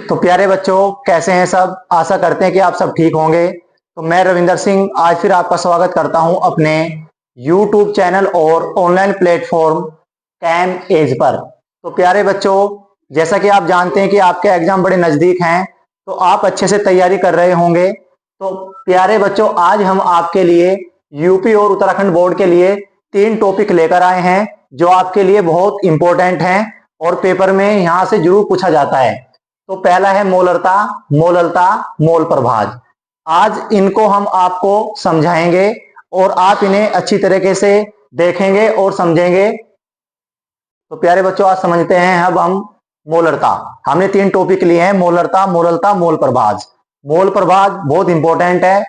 तो प्यारे बच्चों, कैसे हैं सब? आशा करते हैं कि आप सब ठीक होंगे। तो मैं रविंदर सिंह आज फिर आपका स्वागत करता हूं अपने YouTube चैनल और ऑनलाइन प्लेटफॉर्म कैम एज पर। तो प्यारे बच्चों, जैसा कि आप जानते हैं कि आपके एग्जाम बड़े नजदीक हैं, तो आप अच्छे से तैयारी कर रहे होंगे। तो प्यारे बच्चों, आज हम आपके लिए यूपी और उत्तराखंड बोर्ड के लिए 3 टॉपिक लेकर आए हैं जो आपके लिए बहुत इंपॉर्टेंट हैं और पेपर में यहां से जरूर पूछा जाता है। तो पहला है मोलरता, मोललता, मोल प्रभाज। आज इनको हम आपको समझाएंगे और आप इन्हें अच्छी तरीके से देखेंगे और समझेंगे। तो प्यारे बच्चों, आज समझते हैं अब हम मोलरता। हमने 3 टॉपिक लिए हैं, मोलरता, मोललता, मोल प्रभाज। मोल प्रभाज बहुत इंपॉर्टेंट है,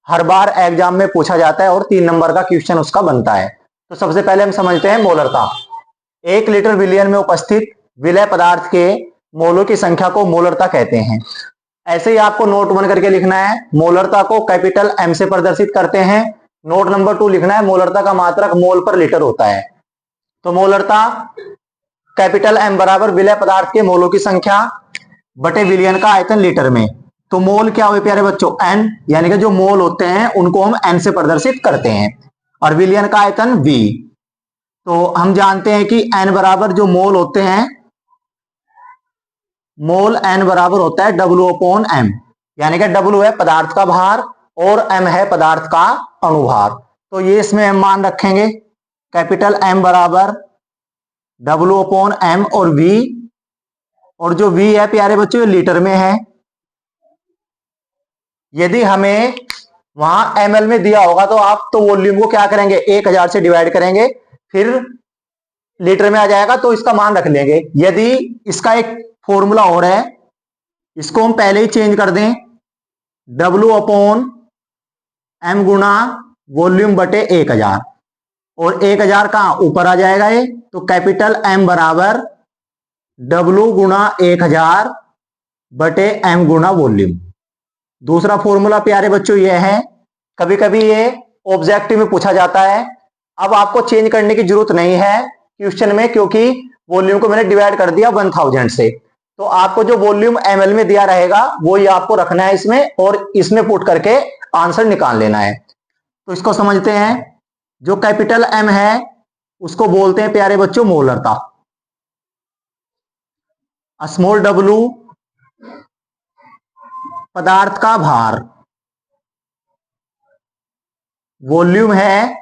हर बार एग्जाम में पूछा जाता है और 3 नंबर का क्वेश्चन उसका बनता है। तो सबसे पहले हम समझते हैं मोलरता। 1 लीटर विलयन में उपस्थित विलय पदार्थ के मोलों की संख्या को मोलरता कहते हैं। ऐसे ही आपको नोट 1 करके लिखना है। मोलरता को कैपिटल एम से प्रदर्शित करते हैं। नोट नंबर 2 लिखना है, मोलरता का मात्रक मोल पर लीटर होता है। तो मोलरता कैपिटल एम बराबर विलय पदार्थ के मोलों की संख्या बटे विलयन का आयतन लीटर में। तो मोल क्या हुए प्यारे बच्चों? एन, यानी कि जो मोल होते हैं उनको हम एन से प्रदर्शित करते हैं, और विलयन का आयतन वी। तो हम जानते हैं कि एन बराबर जो मोल होते हैं, मोल एन बराबर होता है डब्ल्यू अपॉन एम, यानी कि डब्ल्यू है पदार्थ का भार और एम है पदार्थ का अणुभार। तो ये इसमें हम मान रखेंगे, कैपिटल एम बराबर डब्ल्यू अपॉन एम और वी, और जो वी है प्यारे बच्चों ये लीटर में है। यदि हमें वहां एमएल में दिया होगा तो आप तो वॉल्यूम को क्या करेंगे, 1000 से डिवाइड करेंगे, फिर लीटर में आ जाएगा तो इसका मान रख लेंगे। यदि इसका एक फॉर्मूला और है, इसको हम पहले ही चेंज कर दें, डब्ल्यू अपॉन एम गुना वॉल्यूम बटे 1000, और 1000 कहां ऊपर आ जाएगा ये, तो कैपिटल एम बराबर डब्ल्यू गुना 1000 बटे एम गुना वॉल्यूम। दूसरा फॉर्मूला प्यारे बच्चों ये है, कभी कभी ये ऑब्जेक्टिव में पूछा जाता है। अब आपको चेंज करने की जरूरत नहीं है क्वेश्चन में, क्योंकि वॉल्यूम को मैंने डिवाइड कर दिया 1000 से। तो आपको जो वॉल्यूम एमएल में दिया रहेगा वो ही आपको रखना है इसमें, और इसमें पुट करके आंसर निकाल लेना है। तो इसको समझते हैं। जो कैपिटल एम है उसको बोलते हैं प्यारे बच्चों मोलरता। स्मॉल डब्ल्यू पदार्थ का भार, वॉल्यूम है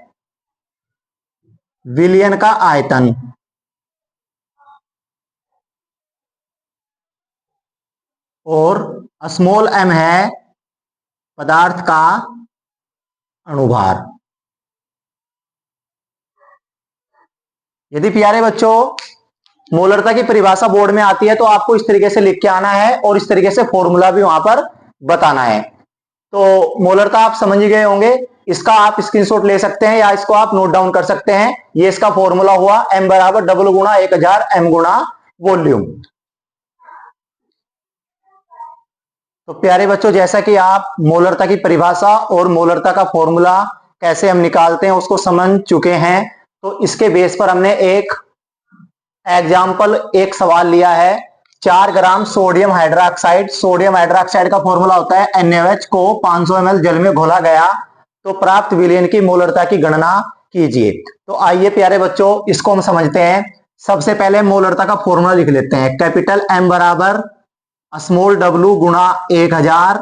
विलयन का आयतन, और स्मॉल एम है पदार्थ का अणुभार। यदि प्यारे बच्चों मोलरता की परिभाषा बोर्ड में आती है तो आपको इस तरीके से लिख के आना है और इस तरीके से फॉर्मूला भी वहां पर बताना है। तो मोलरता आप समझ गए होंगे, इसका आप स्क्रीनशॉट ले सकते हैं या इसको आप नोट डाउन कर सकते हैं। ये इसका फॉर्मूला हुआ, एम बराबर डब्ल्यू गुणा 1000 एम गुणा वॉल्यूम। तो प्यारे बच्चों, जैसा कि आप मोलरता की परिभाषा और मोलरता का फॉर्मूला कैसे हम निकालते हैं उसको समझ चुके हैं, तो इसके बेस पर हमने एक एग्जाम्पल, एक सवाल लिया है। 4 gram sodium hydroxide, sodium hydroxide का फॉर्मूला होता है NaOH को 500 ml जल में घोला गया तो प्राप्त विलयन की मोलरता की गणना कीजिए। तो आइए प्यारे बच्चों इसको हम समझते हैं। सबसे पहले मोलरता का फॉर्मूला लिख लेते हैं, कैपिटल एम बराबर स्मॉल डब्ल्यू गुणा 1000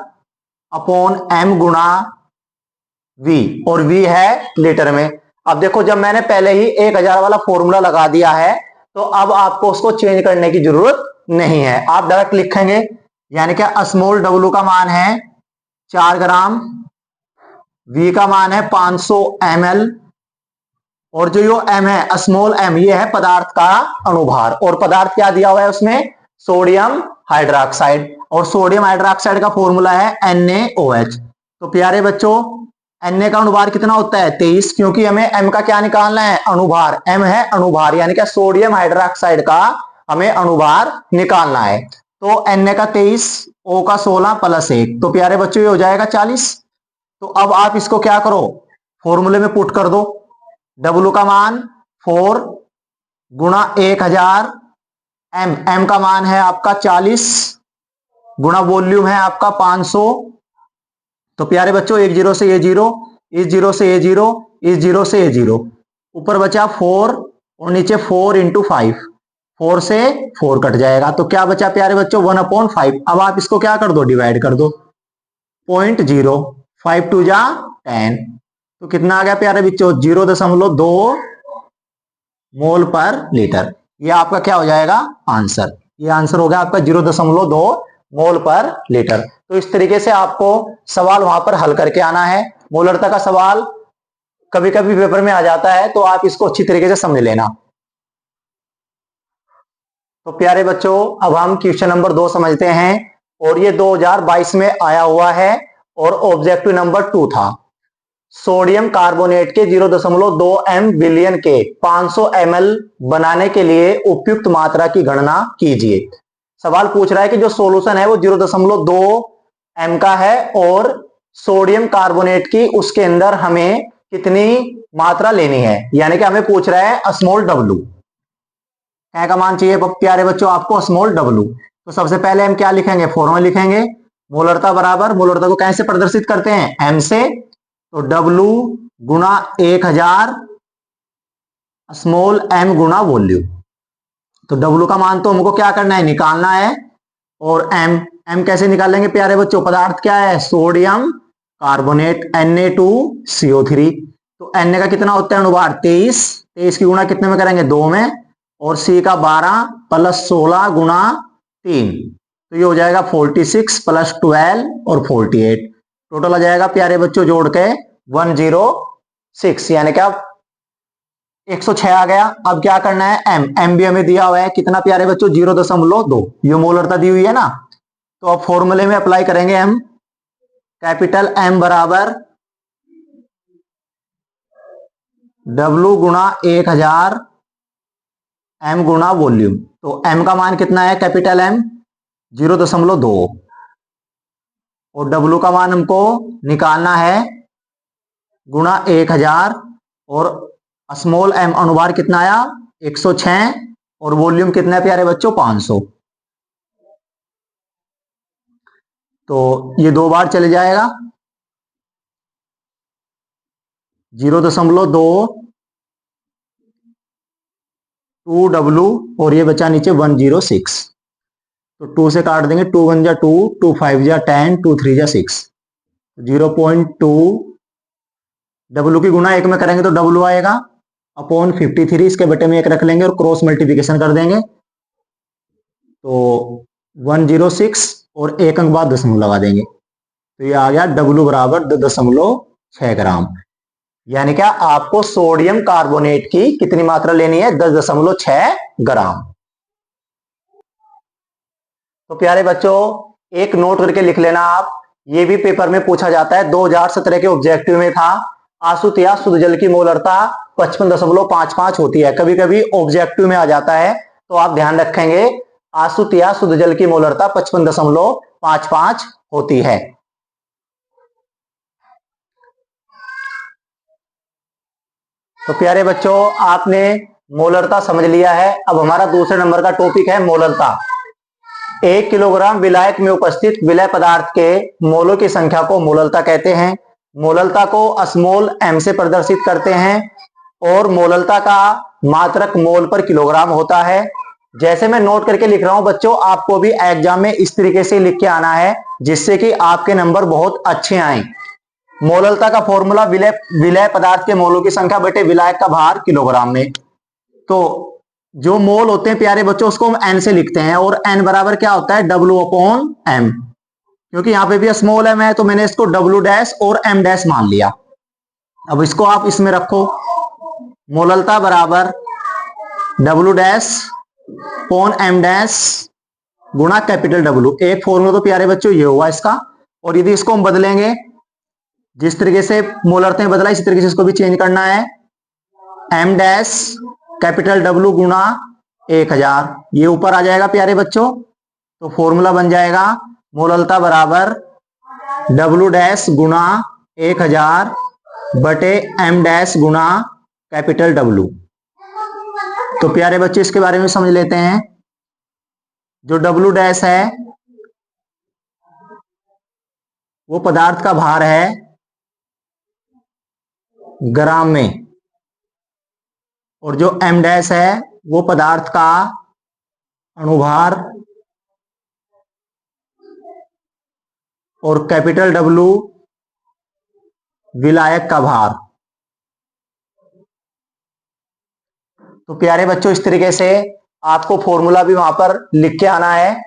अपॉन एम गुणा वी, और वी है लीटर में। अब देखो, जब मैंने पहले ही 1000 वाला फॉर्मूला लगा दिया है तो अब आपको उसको चेंज करने की जरूरत नहीं है, आप डायरेक्ट लिखेंगे। यानी कि स्मॉल डब्ल्यू का मान है 4 ग्राम, वी का मान है 500 ml, और जो यो एम है स्मॉल एम, ये है पदार्थ का अणुभार। और पदार्थ क्या दिया हुआ है उसमें, सोडियम हाइड्रोक्साइड, और सोडियम हाइड्रोक्साइड का फॉर्मूला है NaOH। तो प्यारे बच्चों Na का अणुभार कितना होता है 23, क्योंकि हमें M का क्या निकालना है, अणुभार। M है अणुभार, यानी कि सोडियम हाइड्रोक्साइड का हमें अणुभार निकालना है। तो Na का 23, O का 16 प्लस 1, तो प्यारे बच्चों ये हो जाएगा 40। तो अब आप इसको क्या करो, फॉर्मूले में पुट कर दो। W का मान 4 गुणा 1000, M का मान है आपका 40, गुणा वॉल्यूम है आपका 500। तो प्यारे बच्चों एक जीरो से ये जीरो, इस जीरो से ये जीरो, इस जीरो से ये जीरो, ऊपर बचा 4 और नीचे 4 इंटू 5, 4 से 4 कट जाएगा। तो क्या बचा प्यारे बच्चों 1/5। अब आप इसको क्या कर दो, डिवाइड कर दो, 0.0, 5 टू जा 10, तो कितना आ गया प्यारे बच्चों 0.2 मोल पर लीटर। ये आपका क्या हो जाएगा आंसर, ये आंसर हो गया आपका 0.2 मोल पर लीटर। तो इस तरीके से आपको सवाल वहां पर हल करके आना है। मोलरता का सवाल कभी कभी पेपर में आ जाता है, तो आप इसको अच्छी तरीके से समझ लेना। तो प्यारे बच्चों अब हम क्वेश्चन नंबर 2 समझते हैं, और ये 2022 में आया हुआ है और ऑब्जेक्टिव नंबर 2 था। सोडियम कार्बोनेट के 0.2 एम बिलियन के 500 ml बनाने के लिए उपयुक्त मात्रा की गणना कीजिए। सवाल पूछ रहा है कि जो सॉल्यूशन है वो 0.2 एम का है और सोडियम कार्बोनेट की उसके अंदर हमें कितनी मात्रा लेनी है, यानी कि हमें पूछ रहा है स्मॉल डब्लू। क्या का मान चाहिए प्यारे बच्चों आपको, स्मॉल डब्लू। तो सबसे पहले हम क्या लिखेंगे, फॉर्मूला लिखेंगे, मोलरता बराबर, मोलरता को कैसे प्रदर्शित करते हैं एम से, तो डब्लू गुणा 1000 स्मॉल एम गुणा वॉल्यूम। तो डब्लू का मान तो हमको क्या करना है, निकालना है, और एम, एम कैसे निकालेंगे प्यारे बच्चों, पदार्थ क्या है सोडियम कार्बोनेट Na2CO3। तो Na का कितना होता है अनुभार 23, 23 की गुणा कितने में करेंगे 2 में, और C का 12 प्लस 16 गुणा 3, तो ये हो जाएगा 46 प्लस 12 और 48, टोटल आ जाएगा प्यारे बच्चों जोड़ के 106, यानी कि 106 आ गया। अब क्या करना है एम, एम भी हमें दिया हुआ है कितना प्यारे बच्चों 0.2, ये मोलरता दी हुई है ना। तो अब फॉर्मूले में अप्लाई करेंगे एम, कैपिटल एम बराबर डब्लू गुणा 1000 एम गुणा वॉल्यूम। तो एम का मान कितना है कैपिटल एम 0.2, और डब्लू का मान हमको निकालना है गुणा 1000, और स्मॉल एम अनुभार कितना आया 106, और वॉल्यूम कितना है प्यारे बच्चों 500। तो ये 2 बार चले जाएगा 0.2 2W, और ये बचा नीचे 106। तो 2 से काट देंगे, 2 1 जा 2, 2 5 जा 10, 2 3 जा 6, 0.2 डब्लू की गुणा 1 में करेंगे तो डब्लू आएगा अपॉन 53, इसके बटे में 1 रख लेंगे और क्रॉस मल्टीप्लिकेशन कर देंगे, तो 106 और 1 अंक बाद दशमलव लगा देंगे, तो ये आ गया डब्लू बराबर 10.6 ग्राम। यानी क्या आपको सोडियम कार्बोनेट की कितनी मात्रा लेनी है 10.6 ग्राम। तो प्यारे बच्चों एक नोट करके लिख लेना आप, ये भी पेपर में पूछा जाता है, 2017 के ऑब्जेक्टिव में था। आसुत या शुद्ध जल की मोलरता 55.55 होती है, कभी कभी ऑब्जेक्टिव में आ जाता है, तो आप ध्यान रखेंगे आसुत या शुद्ध जल की मोलरता 55.55 होती है। तो प्यारे बच्चों आपने मोलरता समझ लिया है। अब हमारा दूसरे नंबर का टॉपिक है मोलरता। 1 किलोग्राम विलायक में उपस्थित विलय पदार्थ के मोलों की संख्या को मोलरता कहते हैं। मोलरता को स्मॉल एम से प्रदर्शित करते हैं, और मोलरता का मात्रक मोल पर किलोग्राम होता है। जैसे मैं नोट करके लिख रहा हूं बच्चों, आपको भी एग्जाम में इस तरीके से लिख के आना है जिससे कि आपके नंबर बहुत अच्छे आए। मोलरता का फॉर्मूला विलय पदार्थ के मोलों की संख्या बटे विलायक का भार किलोग्राम में। तो जो मोल होते हैं प्यारे बच्चों उसको हम एन से लिखते हैं, और एन बराबर क्या होता है डब्ल्यू अपॉन एम, क्योंकि यहां पे भी स्मॉल एम है तो मैंने इसको डब्ल्यू डैश और एम डैश मान लिया। अब इसको आप इसमें रखो, मोलरता बराबर W dash upon M dash गुणा कैपिटल डब्ल्यू। एक फॉर्मूला तो प्यारे बच्चों ये हुआ इसका, और यदि इसको हम बदलेंगे जिस तरीके से मोलरता बदला इसी तरीके से इसको भी चेंज करना है, एम डैश कैपिटल डब्ल्यू गुणा 1000, ये ऊपर आ जाएगा प्यारे बच्चों। तो फॉर्मूला बन जाएगा मोलरता बराबर डब्ल्यू डैश गुणा 1000 बटे एम डैश गुणा कैपिटल डब्ल्यू। तो प्यारे बच्चों इसके बारे में समझ लेते हैं। जो डब्ल्यू डैश है वो पदार्थ का भार है ग्राम में, और जो m डैश है वो पदार्थ का अणुभार, और कैपिटल W विलायक का भार। तो प्यारे बच्चों, इस तरीके से आपको फॉर्मूला भी वहां पर लिख के आना है।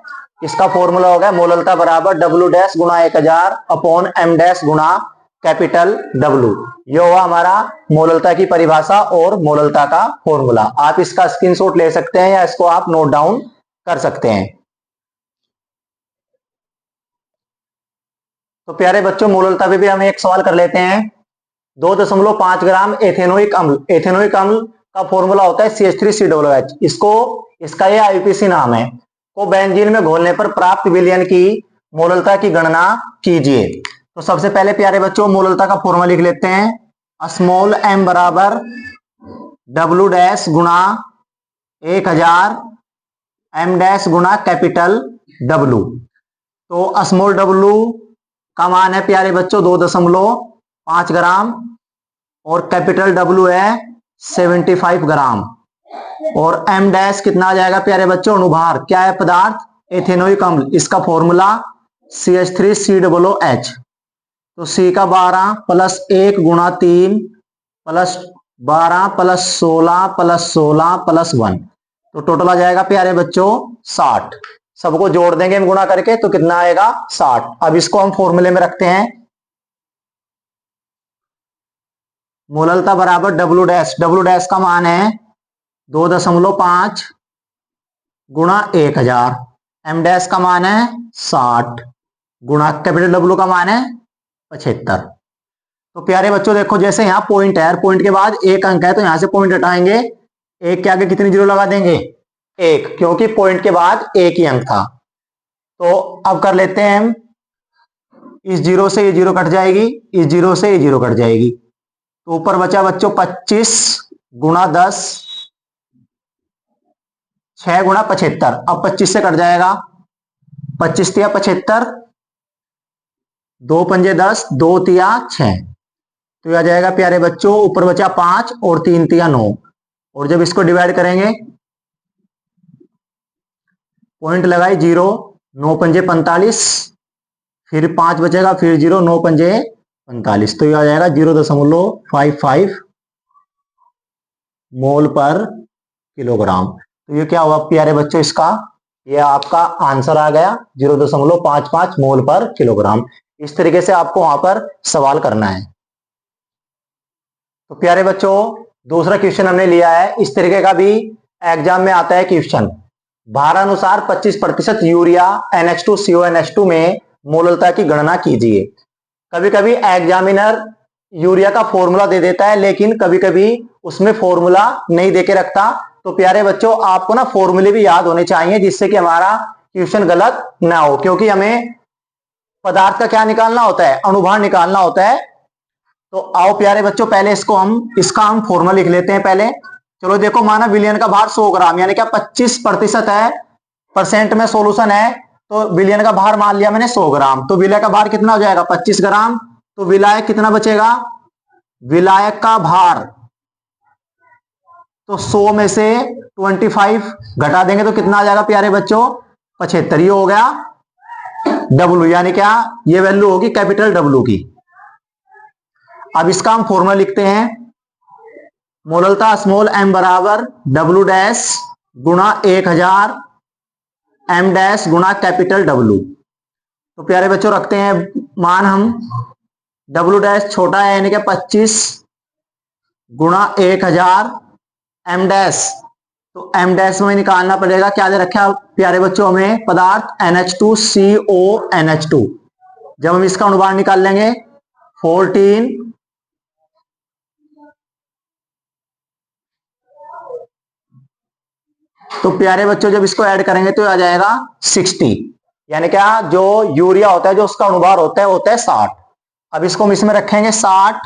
इसका फॉर्मूला होगा मोललता बराबर W डैश गुणा 1000 अपॉन M डैश गुणा कैपिटल W। ये हुआ हमारा मोललता की परिभाषा और मोललता का फॉर्मूला। आप इसका स्क्रीनशॉट ले सकते हैं या इसको आप नोट डाउन कर सकते हैं। तो प्यारे बच्चों, मोललता पे भी हम एक सवाल कर लेते हैं। 2.5 ग्राम एथेनोइक अम्ल, एथेनोइक अम्ल का फॉर्मूला होता है CH3COOH। इसका ये IUPAC नाम है। को बेंजीन में घोलने पर प्राप्त विलयन की मोललता की गणना कीजिए। तो सबसे पहले प्यारे बच्चों मोललता का फॉर्मूला लिख लेते हैं। स्मॉल m बराबर W डैश गुणा 1000 M डैश गुणा कैपिटल W। तो स्मॉल W का मान है प्यारे बच्चों 2.5 ग्राम, और कैपिटल W है 75 ग्राम, और M डैश कितना आ जाएगा प्यारे बच्चों? अणुभार। क्या है पदार्थ? एथेनोइक अम्ल। इसका फॉर्मूला CH3COOH। तो C का 12 प्लस 1 गुणा 3 प्लस 12 प्लस 16 प्लस 16 प्लस 1, तो टोटल आ जाएगा प्यारे बच्चों 60। सबको जोड़ देंगे हम गुणा करके, तो कितना आएगा? 60। अब इसको हम फॉर्मूले में रखते हैं। मोललता बराबर W डैश, W डैश का मान है 2.5 गुणा 1000, M डैश का मान है 60 गुणा कैपिटल W का मान है 75। तो प्यारे बच्चों देखो, जैसे यहाँ पॉइंट है, पॉइंट के बाद एक अंक है, तो यहां से पॉइंट हटाएंगे, एक के आगे कितनी जीरो लगा देंगे? 1, क्योंकि पॉइंट के बाद एक ही अंक था। तो अब कर लेते हैं हम, इस जीरो से ये जीरो कट जाएगी, इस जीरो से ये जीरो कट जाएगी, तो ऊपर बचा बच्चों 25 गुणा 10, 6 गुणा 75। अब 25 से कट जाएगा, 25 तिया 75, 2 पंजे 10, 2 तिया 6, तो यह आ जाएगा प्यारे बच्चों, ऊपर बचा 5 और 3 तिया 9, और जब इसको डिवाइड करेंगे, पॉइंट लगाई 0, 9 पंजे 45, फिर 5 बचेगा, फिर 0, 9 पंजे 45, तो यह आ जाएगा 0.55 मोल पर किलोग्राम। तो ये क्या हुआ प्यारे बच्चों? इसका ये आपका आंसर आ गया 0.55 मोल पर किलोग्राम। इस तरीके से आपको वहां पर सवाल करना है। तो प्यारे बच्चों, दूसरा क्वेश्चन हमने लिया है, इस तरीके का भी एग्जाम में आता है क्वेश्चन। भारानुसार 25% यूरिया NH2CONH2 में मोललता की गणना कीजिए। कभी कभी एग्जामिनर यूरिया का फॉर्मूला दे देता है, लेकिन कभी कभी उसमें फॉर्मूला नहीं देके रखता। तो प्यारे बच्चों, आपको ना फॉर्मूले भी याद होने चाहिए, जिससे कि हमारा क्वेश्चन गलत ना हो, क्योंकि हमें पदार्थ का क्या निकालना होता है? अणुभार निकालना होता है। तो आओ प्यारे बच्चों, पहले इसका हम फॉर्मूला लिख लेते हैं पहले। चलो देखो, माना विलयन का भार 100 ग्राम, यानी क्या 25% है, परसेंट में सॉल्यूशन है, तो विलयन का भार मान लिया मैंने 100 ग्राम। तो विलय का भार कितना हो जाएगा? 25 ग्राम। तो विलायक कितना बचेगा? विलायक का भार तो 100 में से 25 घटा देंगे तो कितना आ जाएगा प्यारे बच्चों? 75। ये हो गया W, यानी क्या? ये वैल्यू होगी कैपिटल W की। अब इसका हम फॉर्मूला लिखते हैं। मोललता स्मॉल m बराबर W डैश गुणा 1000 M डैश गुणा कैपिटल W। तो प्यारे बच्चों रखते हैं मान हम, W डैश छोटा है यानी कि 25 गुणा 1000 M डैश, तो M डैश में निकालना पड़ेगा, क्या दे रखा प्यारे बच्चों हमें? पदार्थ NH2CONH2। जब हम इसका अनुभार निकाल लेंगे 14, तो प्यारे बच्चों जब इसको ऐड करेंगे तो आ जाएगा 60, यानी क्या? जो यूरिया होता है, जो उसका अणुभार होता है 60। अब इसको हम इसमें रखेंगे 60,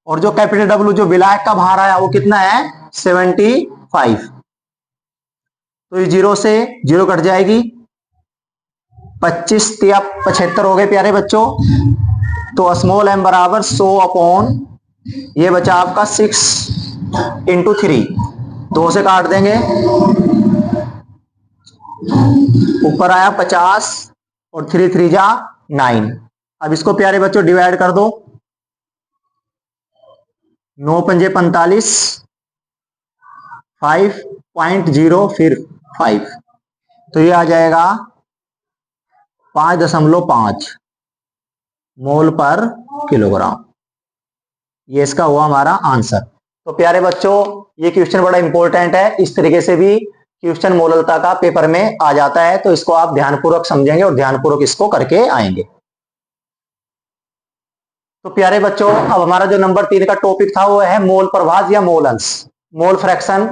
और जो कैपिटल W, जो विलायक का भार आया, वो कितना है? 75। तो ये 0 से 0 कट जाएगी, 25 तिया 75 हो गए प्यारे बच्चों, तो स्मॉल m बराबर 100 अपॉन ये बचा आपका 6 इंटू 3, 2 से काट देंगे, ऊपर आया 50 और 3 3 जा 9। अब इसको प्यारे बच्चों डिवाइड कर दो, 9 पंजे 45, 5.0 फिर 5, तो ये आ जाएगा 5.5 मोल पर किलोग्राम। ये इसका हुआ हमारा आंसर। तो प्यारे बच्चों ये क्वेश्चन बड़ा इंपॉर्टेंट है, इस तरीके से भी क्वेश्चन मोललता का पेपर में आ जाता है, तो इसको आप ध्यानपूर्वक समझेंगे और ध्यानपूर्वक इसको करके आएंगे। तो प्यारे बच्चों अब हमारा जो नंबर 3 का टॉपिक था वो है मोल प्रभाज या मोल अंश, मोल फ्रैक्शन।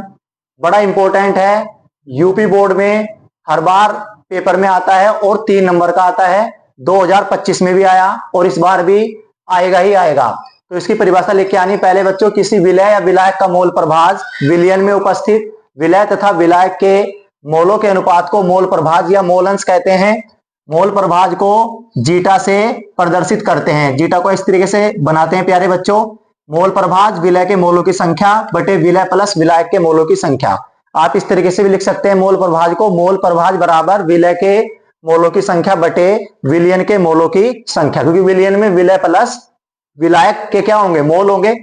बड़ा इंपॉर्टेंट है, यूपी बोर्ड में हर बार पेपर में आता है और 3 नंबर का आता है, 2025 में भी आया और इस बार भी आएगा ही आएगा। तो इसकी परिभाषा लिख के आनी पहले बच्चों, किसी विलय या विलायक का मोल प्रभाज विलयन में उपस्थित विलय तथा विलायक के मोलों के अनुपात को मोल प्रभाज या मोल अंश कहते हैं। मोल प्रभाज को जीटा से प्रदर्शित करते हैं, जीटा को इस तरीके से बनाते हैं प्यारे बच्चों, मोल प्रभाज विलय के मोलों की संख्या बटे विलय प्लस विलायक के मोलों की संख्या। आप इस तरीके से भी लिख सकते हैं मोल प्रभाज को, मोल प्रभाज बराबर विलय के मोलों की संख्या बटे विलयन के मोलों की संख्या, क्योंकि विलयन में विलय प्लस विलायक के क्या होंगे, मोल होंगे।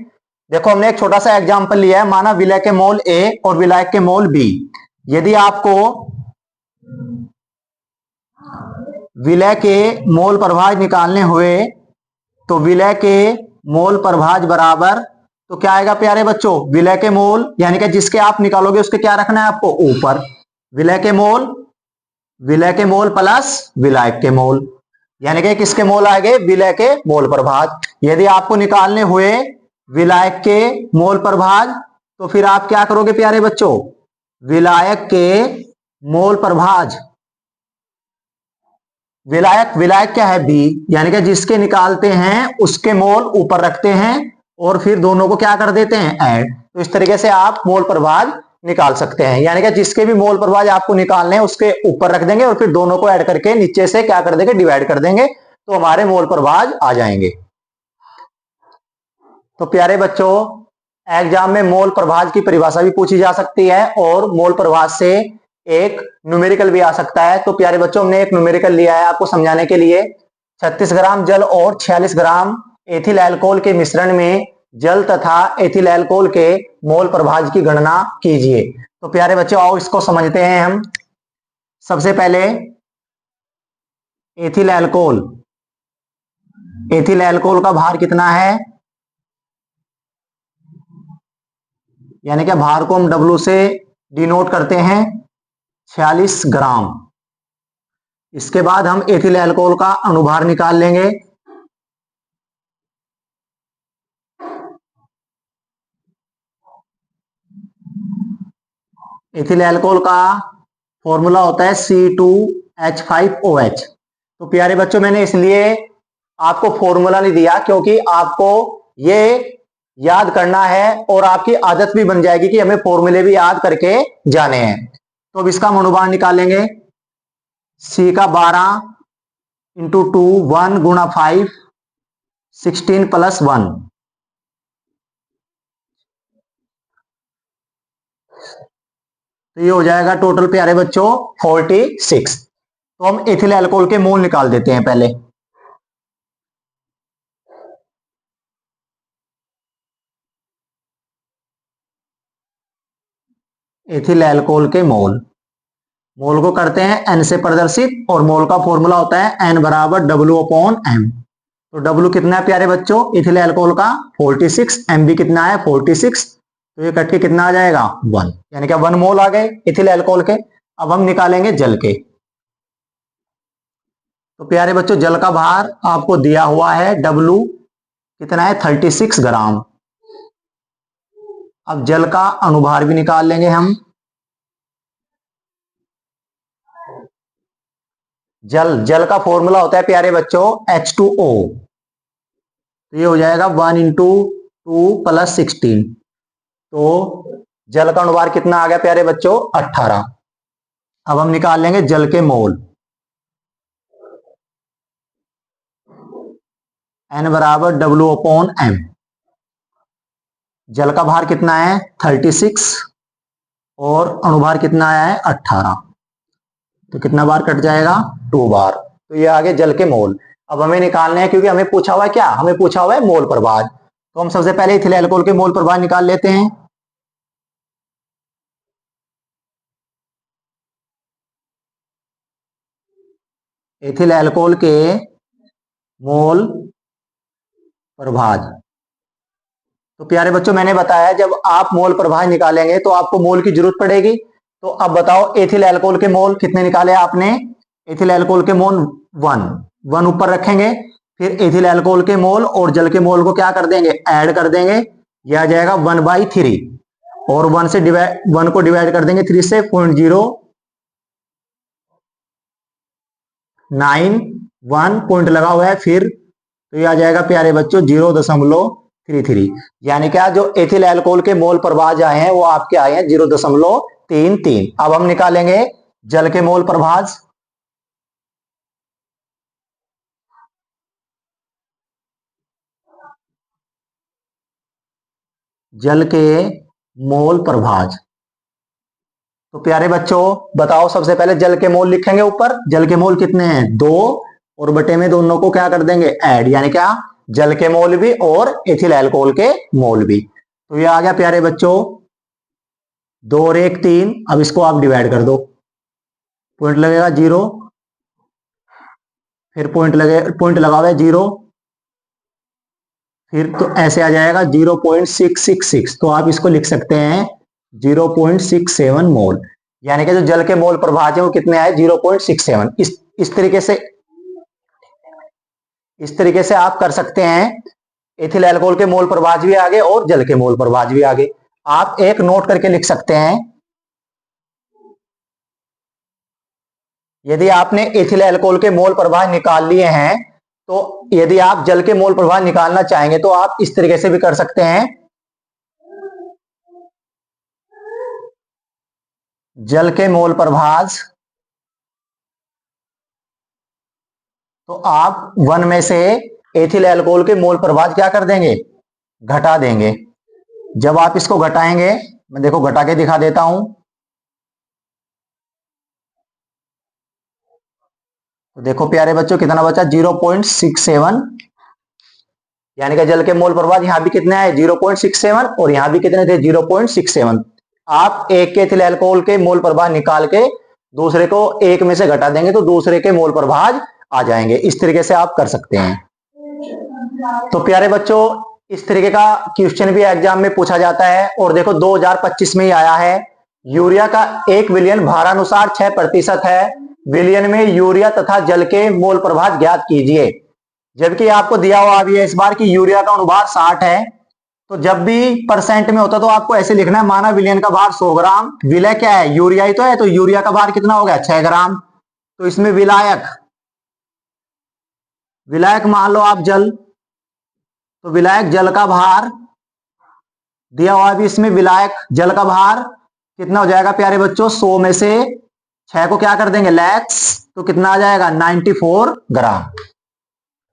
देखो हमने एक छोटा सा एग्जांपल लिया है, माना विलय के मोल ए और विलायक के मोल बी। यदि आपको विलय के मोल प्रभाज निकालने हुए तो विलय के मोल प्रभाज बराबर, तो क्या आएगा प्यारे बच्चों, विलय के मोल यानी कि जिसके आप निकालोगे उसके क्या रखना है आपको ऊपर, विलय के मोल प्लस विलायक के मोल, यानी कि किसके मोल आएंगे, विलय के मोल प्रभाज। यदि आपको निकालने हुए विलायक के मोल प्रभाज तो फिर आप क्या करोगे प्यारे बच्चों, विलायक के मोल प्रभाज, विलायक क्या है बी, यानी कि जिसके निकालते हैं उसके मोल ऊपर रखते हैं और फिर दोनों को क्या कर देते हैं ऐड। तो इस तरीके से आप मोल प्रभाज निकाल सकते हैं, यानी कि जिसके भी मोल प्रभाज आपको निकालने हैं उसके ऊपर रख देंगे और फिर दोनों को ऐड करके नीचे से क्या कर देंगे, डिवाइड कर देंगे, तो हमारे मोल प्रभाज आ जाएंगे। तो प्यारे बच्चों एग्जाम में मोल प्रभाज की परिभाषा भी पूछी जा सकती है और मोल प्रभाज से एक न्यूमेरिकल भी आ सकता है। तो प्यारे बच्चों हमने एक न्यूमेरिकल लिया है आपको समझाने के लिए, 36 ग्राम जल और 46 ग्राम एथिल अल्कोहल के मिश्रण में जल तथा एथिल अल्कोहल के मोल प्रभाज की गणना कीजिए। तो प्यारे बच्चों आओ इसको समझते हैं हम। सबसे पहले एथिल अल्कोहल का भार कितना है, यानी कि भार को हम W से डिनोट करते हैं 46 ग्राम। इसके बाद हम एथिल अल्कोहल का अनुभार निकाल लेंगे, एथिल अल्कोहल का फॉर्मूला होता है C2H5OH। तो प्यारे बच्चों मैंने इसलिए आपको फॉर्मूला नहीं दिया क्योंकि आपको ये याद करना है और आपकी आदत भी बन जाएगी कि हमें फॉर्मूले भी याद करके जाने हैं। तो अब इसका अनुभार निकालेंगे, C का 12 इंटू 2 1 गुणा 5 16 प्लस 1, तो ये हो जाएगा टोटल प्यारे बच्चों 46। तो हम एथिल अल्कोहल के मोल निकाल देते हैं पहले। एथिल अल्कोहल के मोल को करते हैं n से प्रदर्शित और मोल का फॉर्मूला होता है n बराबर W/m। तो W कितना है प्यारे बच्चों एथिल अल्कोहल का 46, m भी कितना है 46, तो ये कट के कितना आ जाएगा 1, यानी कि 1 मोल आ गए एथिल अल्कोहल के। अब हम निकालेंगे जल के। तो प्यारे बच्चों जल का भार आपको दिया हुआ है W कितना है 36 ग्राम। अब जल का अनुभार भी निकाल लेंगे हम, जल का फॉर्मूला होता है प्यारे बच्चों H2O, तो ये हो जाएगा 1 इंटू 2 प्लस 16, तो जल का अनुभार कितना आ गया प्यारे बच्चों 18। अब हम निकाल लेंगे जल के मोल, N बराबर W/M। जल का भार कितना है 36 और अणुभार कितना आया है 18। तो कितना बार कट जाएगा 2 बार। तो ये आगे जल के मोल। अब हमें निकालने हैं, क्योंकि हमें पूछा हुआ है क्या, हमें पूछा हुआ है मोल प्रभाज। तो हम सबसे पहले इथिल अल्कोहल के मोल प्रभाज निकाल लेते हैं। इथिल अल्कोहल के मोल प्रभाज। तो प्यारे बच्चों, मैंने बताया जब आप मोल प्रभाज निकालेंगे तो आपको मोल की जरूरत पड़ेगी। तो अब बताओ एथिल अल्कोहल के मोल कितने निकाले आपने। एथिल अल्कोहल के मोल 1 ऊपर रखेंगे, फिर एथिल अल्कोहल के मोल और जल के मोल को क्या कर देंगे, ऐड कर देंगे। यह आ जाएगा 1/3 और 1 को डिवाइड कर देंगे 3 से 0.091 पॉइंट लगा हुआ है फिर। तो ये आ जाएगा प्यारे बच्चों 0.33। यानी क्या, जो एथिल अल्कोहल के मोल प्रभाज आए हैं वो आपके आए हैं 0.33। अब हम निकालेंगे जल के मोल प्रभाज। जल के मोल प्रभाज। तो प्यारे बच्चों बताओ, सबसे पहले जल के मोल लिखेंगे ऊपर। जल के मोल कितने हैं 2 और बटे में दोनों को क्या कर देंगे ऐड, यानी क्या जल के मोल भी और एथिल अल्कोहल के मोल भी। तो ये आ गया प्यारे बच्चों 2 और 1 3। अब इसको आप डिवाइड कर दो, पॉइंट लगेगा 0, फिर पॉइंट लगा हुआ है 0, फिर तो ऐसे आ जाएगा 0.666। तो आप इसको लिख सकते हैं 0.67 मोल। यानी कि जो जल के मोल प्रभाज है वो कितने आए 0.67। इस तरीके से आप कर सकते हैं। एथिल अल्कोहल के मोल प्रभाज भी आगे और जल के मोल प्रभाज भी आगे। आप एक नोट करके लिख सकते हैं, यदि आपने एथिल अल्कोहल के मोल प्रभाज निकाल लिए हैं तो यदि आप जल के मोल प्रभाज निकालना चाहेंगे तो आप इस तरीके से भी कर सकते हैं। जल के मोल प्रभाज तो आप 1 में से एथिल अल्कोहल के मोल प्रभाज क्या कर देंगे घटा देंगे। जब आप इसको घटाएंगे, मैं देखो घटा के दिखा देता हूं। तो देखो प्यारे बच्चों कितना बचा 0.67। यानी कि जल के मोल प्रभाज यहां भी कितने आए 0.67 और यहां भी कितने थे 0.67। आप एक के एथिल अल्कोहल के मोल प्रभाज निकाल के दूसरे को एक में से घटा देंगे तो दूसरे के मोल प्रभाज आ जाएंगे। इस तरीके से आप कर सकते हैं। तो प्यारे बच्चों इस तरीके का क्वेश्चन भी एग्जाम में पूछा जाता है। और देखो 2025 में ही आया है। यूरिया का 1 विलियन भारानुसार 6% है। विलियन में यूरिया तथा जल के मोल प्रभाज ज्ञात कीजिए। जबकि आपको दिया हुआ अभी है इस बार की यूरिया का अनुभार 60 है। तो जब भी परसेंट में होता तो आपको ऐसे लिखना है, माना विलियन का भार 100 ग्राम, विलय क्या है यूरिया ही तो है, तो यूरिया का भार कितना हो गया 6 ग्राम। तो इसमें विलायक मान लो आप जल, तो विलायक जल का भार दिया हुआ भी इसमें। विलायक जल का भार कितना हो जाएगा प्यारे बच्चों 100 में से 6 को क्या कर देंगे लैक्स, तो कितना आ जाएगा 94 ग्राम।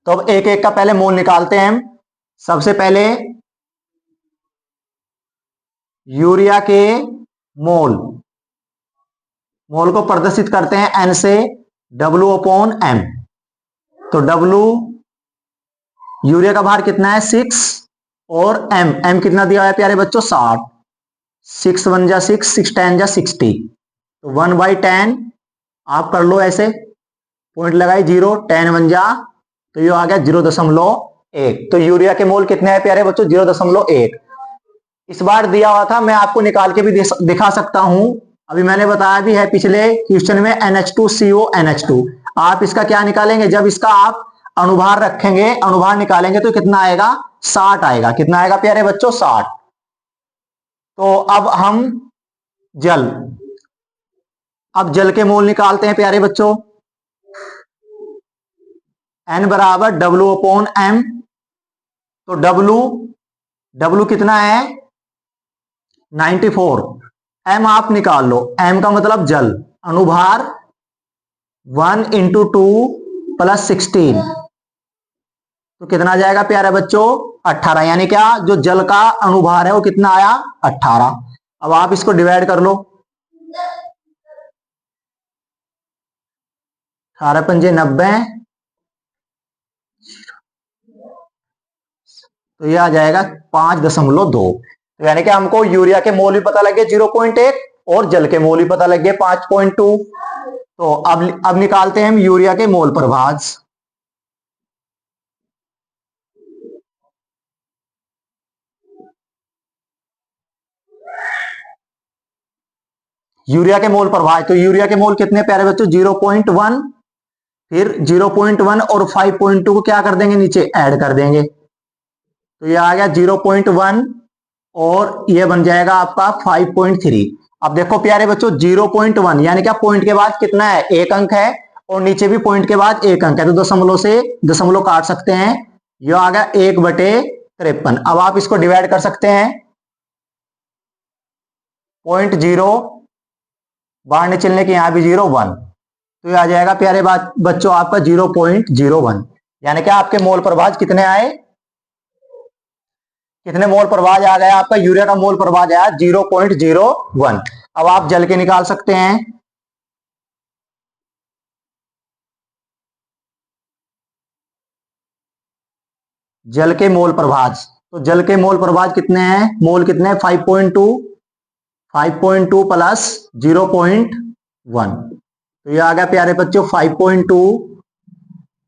तो अब एक एक का पहले मोल निकालते हैं हम। सबसे पहले यूरिया के मोल को प्रदर्शित करते हैं N से, W/M। तो W यूरिया का भार कितना है 6 और M कितना दिया है प्यारे बच्चों 60। 6 1 जा 6, 6 10 जा 60। तो 1/10 आप कर लो ऐसे, पॉइंट लगाई 0, 10 1 जा, तो ये आ गया 0.1। तो यूरिया के मोल कितने हैं प्यारे बच्चों 0.1। इस बार दिया हुआ था, मैं आपको निकाल के भी दिखा सकता हूं। अभी मैंने बताया भी है पिछले क्वेश्चन में NH2CO NH2। आप इसका क्या निकालेंगे, जब इसका आप अनुभार रखेंगे, अनुभार निकालेंगे तो कितना आएगा 60 आएगा। कितना आएगा प्यारे बच्चों 60। तो अब हम जल के मोल निकालते हैं प्यारे बच्चों। N बराबर W/M। तो W कितना है 94। M आप निकाल लो, M का मतलब जल, अनुभार 1 × 2 + 16। तो कितना आ जाएगा प्यारे बच्चों 18, यानी क्या जो जल का अणुभार है वो कितना आया 18। अब आप इसको डिवाइड कर लो, 18 पंजे 90, तो ये आ जाएगा 5.2। तो यानी कि हमको यूरिया के मोल भी पता लग गए 0.1 और जल के मोल भी पता लग गए 5.2। तो अब निकालते हैं हम यूरिया के मोल प्रभाज। यूरिया के मोल प्रभाज, तो यूरिया के मोल कितने प्यारे बच्चों 0.1, फिर 0.1 और 5.2 को क्या कर देंगे नीचे ऐड कर देंगे, तो ये आ गया 0.1 और ये बन जाएगा आपका 5.3। अब देखो प्यारे बच्चों 0.1 यानी क्या पॉइंट के बाद कितना है एक अंक है और नीचे भी पॉइंट के बाद एक अंक है, तो दशमलव से दशमलव काट सकते हैं, ये आ गया 1/53। अब आप इसको डिवाइड कर सकते हैं, 0.0 बाहर नहीं चलने के यहां भी 0.1, तो ये आ जाएगा प्यारे बच्चों आपका 0.01। यानी क्या आपके मोल प्रभाज कितने आए, कितने मोल प्रभाज आ गया आपका यूरिया का मोल प्रभाज आया 0.01। अब आप जल के निकाल सकते हैं, जल के मोल प्रभाज, तो जल के मोल प्रभाज कितने हैं, मोल कितने हैं 5.2, 5.2 प्लस 0.1, तो ये आ गया प्यारे बच्चों 5.2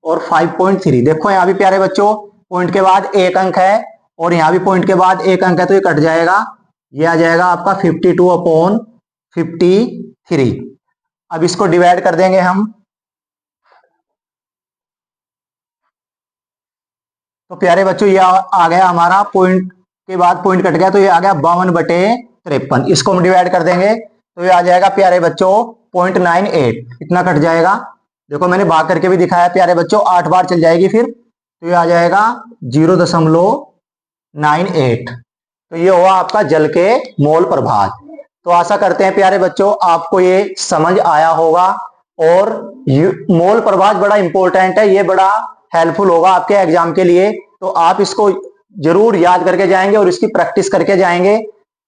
और 5.3। देखो यहां भी प्यारे बच्चों पॉइंट के बाद एक अंक है और यहां भी पॉइंट के बाद एक अंक है, तो ये कट जाएगा, ये आ जाएगा आपका 52/53। अब इसको डिवाइड कर देंगे हम, तो प्यारे बच्चों ये आ गया हमारा पॉइंट के बाद पॉइंट कट गया, तो ये आ गया 52/53। इसको हम डिवाइड कर देंगे तो ये आ जाएगा प्यारे बच्चों 0.98, इतना कट जाएगा। देखो मैंने भाग करके भी दिखाया प्यारे बच्चों, 8 बार चल जाएगी फिर, तो ये आ जाएगा 0.98। तो ये हुआ आपका जल के मोल प्रभाज। तो आशा करते हैं प्यारे बच्चों आपको ये समझ आया होगा, और मोल प्रभाज बड़ा इंपॉर्टेंट है, ये बड़ा हेल्पफुल होगा आपके एग्जाम के लिए, तो आप इसको जरूर याद करके जाएंगे और इसकी प्रैक्टिस करके जाएंगे।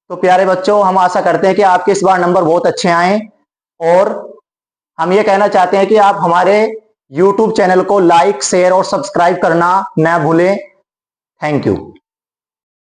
तो प्यारे बच्चों हम आशा करते हैं कि आपके इस बार नंबर बहुत अच्छे आए, और हम ये कहना चाहते हैं कि आप हमारे YouTube चैनल को लाइक शेयर और सब्सक्राइब करना न भूलें। Thank you.